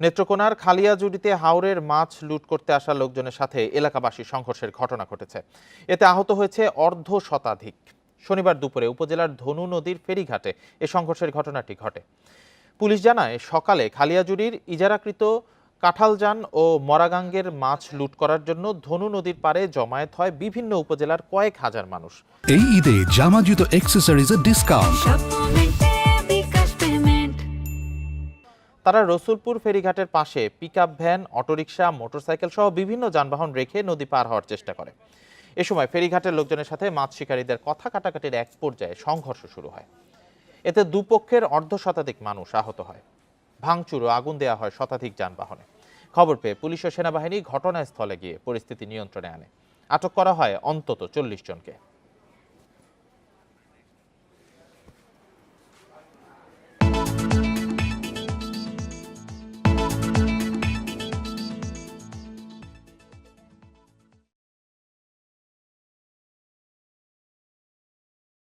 নেত্রকোনার খালিয়াজুড়িতে হাওরের মাছ লুট করতে আসা লোকজনের সাথে এলাকাবাসী সংঘর্ষের ঘটনা ঘটেছে। এতে আহত হয়েছে অর্ধ শতাধিক। শনিবার দুপুরে উপজেলার ধনু নদীর ফেরিঘাটে এ সংঘর্ষের ঘটনাটি ঘটে। পুলিশ জানায়, সকালে খালিয়াজুড়ির ইজারাকৃত কাঁঠালজান ও মরাগাঙ্গের মাছ লুট করার জন্য ধনু নদীর পাড়ে জমায়েত হয় বিভিন্ন উপজেলার কয়েক হাজার মানুষ। এই ঈদে জামা জুতো অ্যাক্সেসরিজের ডিসকাউন্ট। তারা রসুলপুর ফেরিঘাটের পাশে পিকআপ ভ্যান, অটোরিকশা, মোটরসাইকেল সহ বিভিন্ন যানবাহন রেখে নদী পার হওয়ার চেষ্টা করে। এ সময় ফেরিঘাটের লোকজনের সাথে মাছ শিকারীদের কথা কাটাকাটির এক পর্যায়ে সংঘর্ষ শুরু হয়। এতে দুপক্ষের অর্ধ শতাধিক মানুষ আহত হয়। ভাঙচুর ও আগুন দেওয়া হয় শতাধিক যানবাহনে। খবর পেয়ে পুলিশ ও সেনাবাহিনী ঘটনাস্থলে গিয়ে পরিস্থিতি নিয়ন্ত্রণে আনে। আটক করা হয় অন্তত 40 জনকে।